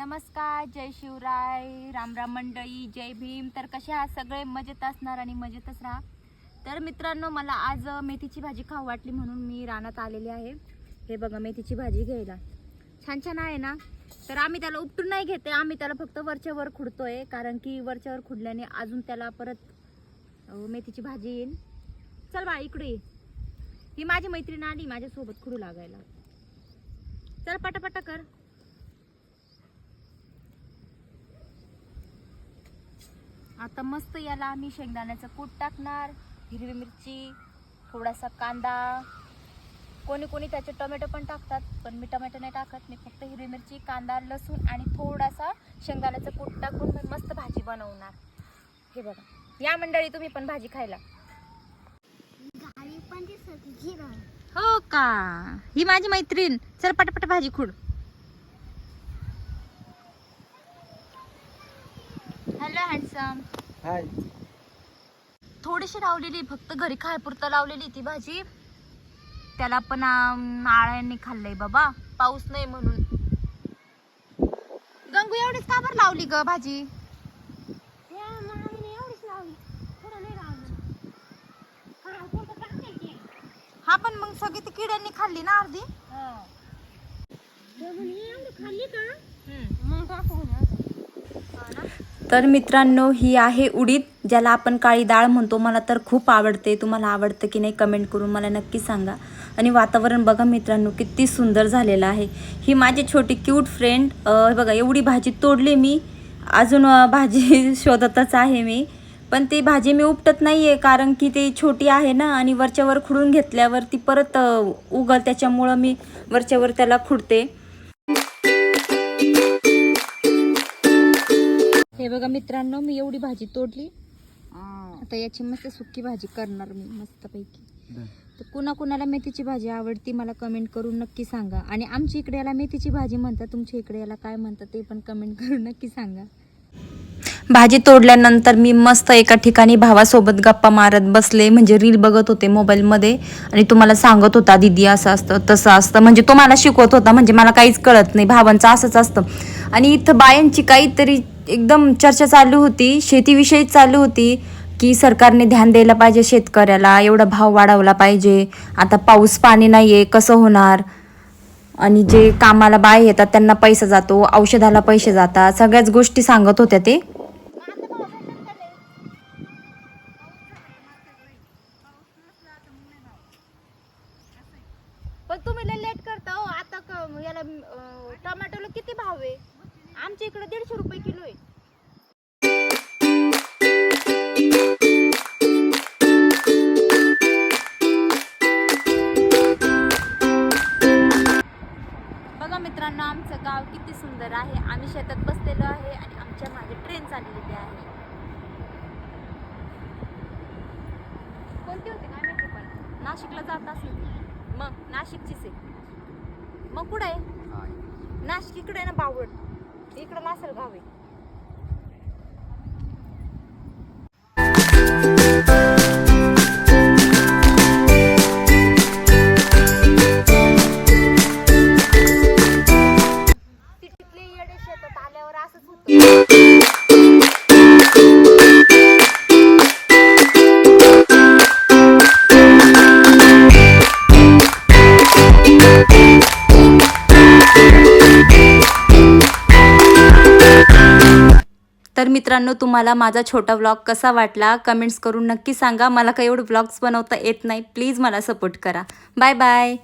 नमस्कार, जय शिवराय, राम राम मंडळी, जय भीम. तर कसे आहात सगळे? मजेत असणार आणि मजेतच राहा. तर मित्रांनो, मला आज मेथीची भाजी खाऊ वाटली म्हणून मी रानात आलेली आहे. हे बघा, मेथीची भाजी घ्यायला छान छान आहे ना. तर आम्ही त्याला उपटून नाही घेते, आम्ही त्याला फक्त वरच्या वर खुडतोय, कारण की वरच्या वर खुडल्याने अजून त्याला परत मेथीची भाजी येईल. चल बा, इकडे ये. ही माझी मैत्रीण आली माझ्यासोबत खुडू लागायला. चल पटापटा कर. आता मस्त याला आम्ही शेंगदाण्याचं कूट टाकणार, हिरवी मिरची, थोडासा कांदा, कोणी कोणी त्याचे टोमॅटो पण टाकतात, पण मी टोमॅटो नाही टाकत. मी फक्त हिरवी मिरची, कांदा, लसूण आणि थोडासा शेंगदाण्याचं कूट टाकून मी मस्त भाजी बनवणार. हे बघा, या मंडळी तुम्ही पण भाजी खायला. हो का? ही माझी मैत्रीण. चल पटापट भाजी खुड. Hello handsome. हाय. थोडीशी लावलेली, फक्त घरी खायपुरतं लावलेली ती भाजी. त्याला पण आळ्यांनी खाल्लंय बाबा, पाऊस नाही म्हणून. गंगू, एवढीच का बरं लावली ग भाजी? हा, पण मग सगळी ती किड्यांनी खाल्ली ना अर्धी. तर मित्रांनो, ही आहे उडीद, ज्याला आपण काळी डाळ म्हणतो. मला तर खूप आवडते. तुम्हाला आवडतं की नाही कमेंट करून मला नक्की सांगा. आणि वातावरण बघा मित्रांनो, किती सुंदर झालेलं आहे. ही माझी छोटी क्यूट फ्रेंड. बघा, एवढी भाजी तोडली मी, अजून भाजी शोधतच आहे मी. पण ती भाजी मी उपटत नाही आहे, कारण की ती छोटी आहे ना, आणि वरच्यावर खुडून घेतल्यावर ती परत उगल, त्याच्यामुळं मी वरच्यावर त्याला खुडते. हे बघा मित्रांनो, मी एवढी भाजी तोडली. आता याची मस्त सुकी भाजी करणार मी मस्तपैकी. तर कुणाला मेथीची भाजी आवडती मला कमेंट करून नक्की सांगा. आणि आमच्या इकडे याला मेथीची भाजी म्हणतात, तुमच्या इकडे याला काय म्हणतात ते पण कमेंट करून नक्की सांगा. भाजी तोडल्यानंतर मी मस्त एका ठिकाणी भावासोबत गप्पा मारत बसले, म्हणजे रील बघत होते मोबाईलमध्ये. आणि तुम्हाला सांगत होता दीदी असं असतं तसं असतं, म्हणजे तो मला शिकवत होता, म्हणजे मला काहीच कळत नाही. भावांचं असंच असतं. आणि इथं बायांची काहीतरी एकदम चर्चा चालू होती, शेतीविषयी चालू होती, की सरकारने ध्यान द्यायला पाहिजे शेतकऱ्याला, एवढा भाव वाढवला पाहिजे. आता पाऊस पाणी नाहीये, कसं होणार? आणि जे कामाला बाय येतात त्यांना पैसा जातो, औषधाला पैसे जातात, सगळ्याच गोष्टी सांगत होत्या ते. पण तुम्ही लेट करता हो. आता याला टोमॅटोला किती भाव आहे? आमच्या इकडे 150 रुपये किलो आहे. बघा मित्रांनो, आमचं गाव किती सुंदर आहे. आम्ही शेतात बसलेलो आहे आणि आमच्या मागे ट्रेन चाललेली आहे. कोणती होती काय माहिती, पण नाशिकला जात असेल. मग नाशिकचीच आहे. मग कुठं आहे? नाशिक इकडे आहे ना, बावड. इकडं नसेल गाव आहे. तिथले येडे शेतात आल्यावर असंच होतं. तर मित्रांनो, तुम्हाला माझा छोटा व्लॉग कसा वाटला कमेंट्स करून नक्की सांगा. मला काही एवढे व्लॉग्स बनवता येत नाही, प्लीज मला सपोर्ट करा. Bye bye.